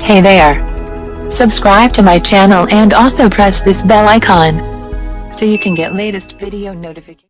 Hey there. Subscribe to my channel and also press this bell icon so you can get latest video notifications.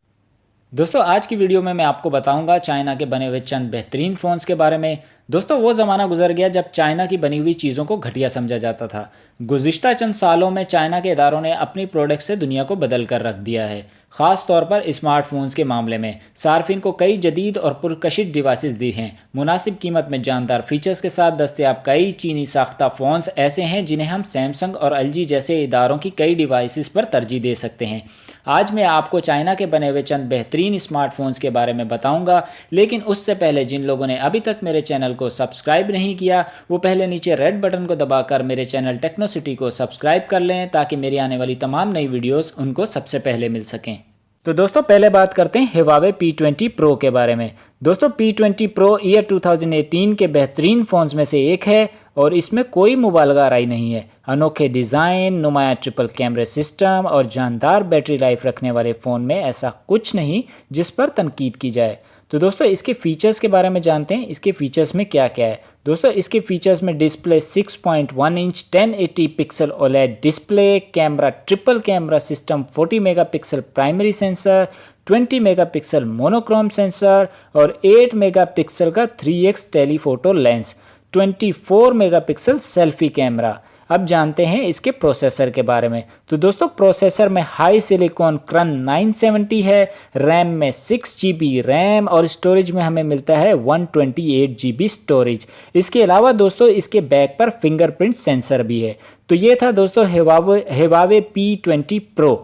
दोस्तों आज की video में मैं आपको बताऊंगा चाइना के बने हुए चंद बेहतरीन फ़ोन्स के बारे में। दोस्तों वो ज़माना गुजर गया जब चाइना की बनी हुई चीज़ों को घटिया समझा जाता था। गुज़िश्ता चंद सालों में चाइना के इदारों ने अपनी प्रोडक्ट से दुनिया को बदल कर रख दिया है। ख़ास तौर पर स्मार्टफोन्स के मामले में सार्फिन को कई जदीद और पुरकशिश डिवाइसेस दी हैं। मुनासिब कीमत में जानदार फीचर्स के साथ दस्तयाब कई चीनी साख्ता फ़ोन्स ऐसे हैं जिन्हें हम सैमसंग और एलजी जैसे इदारों की कई डिवाइसेस पर तरजीह दे सकते हैं। आज मैं आपको चाइना के बने हुए चंद बेहतरीन स्मार्टफोन्स के बारे में बताऊंगा, लेकिन उससे पहले जिन लोगों ने अभी तक मेरे चैनल को सब्सक्राइब नहीं किया वो पहले नीचे रेड बटन को दबाकर मेरे चैनल टेक्नो सिटी को सब्सक्राइब कर लें ताकि मेरी आने वाली तमाम नई वीडियोस उनको सबसे पहले मिल सकें। तो दोस्तों पहले बात करते हैं hawawie P20 Pro के बारे में। दोस्तों P20 Pro ईयर 2018 के बेहतरीन फ़ोन्स में से एक है और इसमें कोई मुबालगा आराई नहीं है। अनोखे डिज़ाइन, नुमाया ट्रिपल कैमरे सिस्टम और जानदार बैटरी लाइफ रखने वाले फ़ोन में ऐसा कुछ नहीं जिस पर तनकीद की जाए। तो दोस्तों इसके फ़ीचर्स के बारे में जानते हैं। इसके फ़ीचर्स में क्या क्या है। दोस्तों इसके फ़ीचर्स में display 6.1 inch 1080 pixel OLED display, camera triple camera system, 40 megapixel primary sensor, 20 megapixel monochrome sensor और 8 मेगापिक्सल का 3x telephoto lens, 24 megapixel selfie camera. अब जानते हैं इसके प्रोसेसर के बारे में। तो दोस्तों प्रोसेसर में हाई सिलिकॉन क्रन 970 है, रैम में 6 GB रैम और स्टोरेज में हमें मिलता है 128 GB स्टोरेज। इसके अलावा दोस्तों इसके बैक पर फिंगरप्रिंट सेंसर भी है। तो ये था दोस्तों hawawie P20 Pro।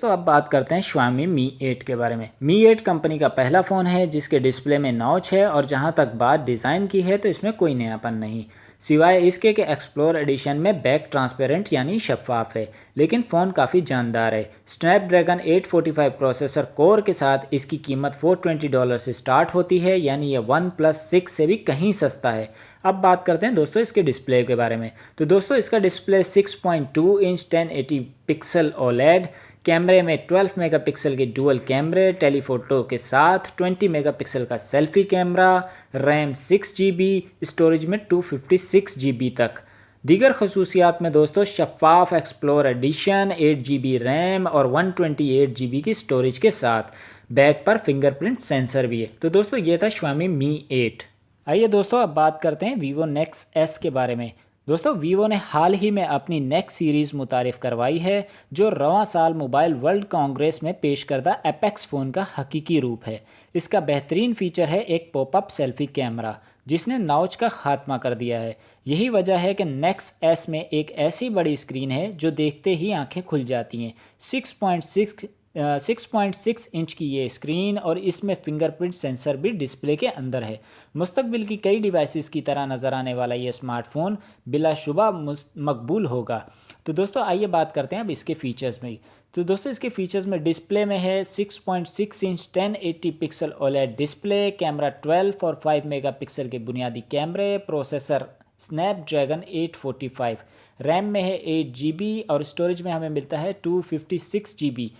तो अब बात करते हैं Xiaomi Mi 8 के बारे में। Mi 8 कंपनी का पहला फ़ोन है जिसके डिस्प्ले में नॉच है और जहां तक बात डिज़ाइन की है तो इसमें कोई नयापन नहीं, सिवाय इसके कि एक्सप्लोर एडिशन में बैक ट्रांसपेरेंट यानी शफाफ है, लेकिन फ़ोन काफ़ी जानदार है। स्नैपड्रैगन 845 प्रोसेसर कोर के साथ इसकी कीमत $420 से स्टार्ट होती है, यानी ये OnePlus 6 से भी कहीं सस्ता है। अब बात करते हैं दोस्तों इसके डिस्प्ले के बारे में। तो दोस्तों इसका डिस्प्ले 6.2 इंच 1080 पिक्सल ओलेड, कैमरे में 12 मेगापिक्सल के डुअल कैमरे टेलीफोटो के साथ, 20 मेगापिक्सल का selfie camera, RAM 6 GB, storage में 256 GB तक। दीगर खसूसियात में दोस्तों शफाफ एक्सप्लोर एडिशन, 8 GB रैम और 128 GB की स्टोरेज के साथ, बैक पर फिंगरप्रिंट सेंसर भी है। तो दोस्तों ये था Xiaomi Mi 8। आइए दोस्तों अब बात करते हैं Vivo Nex S के बारे में। दोस्तों वीवो ने हाल ही में अपनी नेक्स्ट सीरीज़ मुतारिफ़ करवाई है जो रवां साल मोबाइल वर्ल्ड कांग्रेस में पेश करदा एपेक्स फ़ोन का हकीकी रूप है। इसका बेहतरीन फ़ीचर है एक पॉपअप सेल्फी कैमरा जिसने नॉच का खात्मा कर दिया है। यही वजह है कि नेक्स एस में एक ऐसी बड़ी स्क्रीन है जो देखते ही आंखें खुल जाती हैं। 6.6 इंच की ये स्क्रीन और इसमें फिंगरप्रिंट सेंसर भी डिस्प्ले के अंदर है। मुस्तकबिल की कई डिवाइसेस की तरह नज़र आने वाला ये स्मार्टफोन बिलाशुबा मकबूल होगा। तो दोस्तों आइए बात करते हैं अब इसके फ़ीचर्स में। तो दोस्तों इसके फ़ीचर्स में डिस्प्ले में है 6.6 inch 1080 pixel OLED display, camera 12 और 5 मेगापिक्सल के बुनियादी कैमरे, प्रोसेसर स्नैपड्रैगन 845, रैम में है 8 GB और स्टोरेज में हमें मिलता है 256 GB।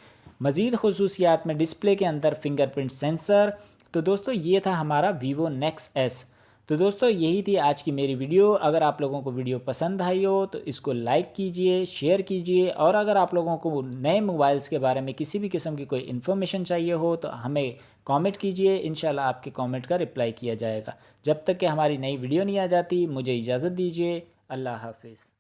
मज़ीद खुसूसियात में डिस्प्ले के अंदर फिंगरप्रिंट सेंसर। तो दोस्तों ये था हमारा Vivo Nex S। तो दोस्तों यही थी आज की मेरी वीडियो। अगर आप लोगों को वीडियो पसंद आई हो तो इसको लाइक कीजिए, शेयर कीजिए और अगर आप लोगों को नए मोबाइल्स के बारे में किसी भी किस्म की कोई इन्फॉर्मेशन चाहिए हो तो हमें कमेंट कीजिए। इंशाल्लाह आपके कमेंट का रिप्लाई किया जाएगा। जब तक कि हमारी नई वीडियो नहीं आ जाती मुझे इजाज़त दीजिए। अल्लाह हाफिज़।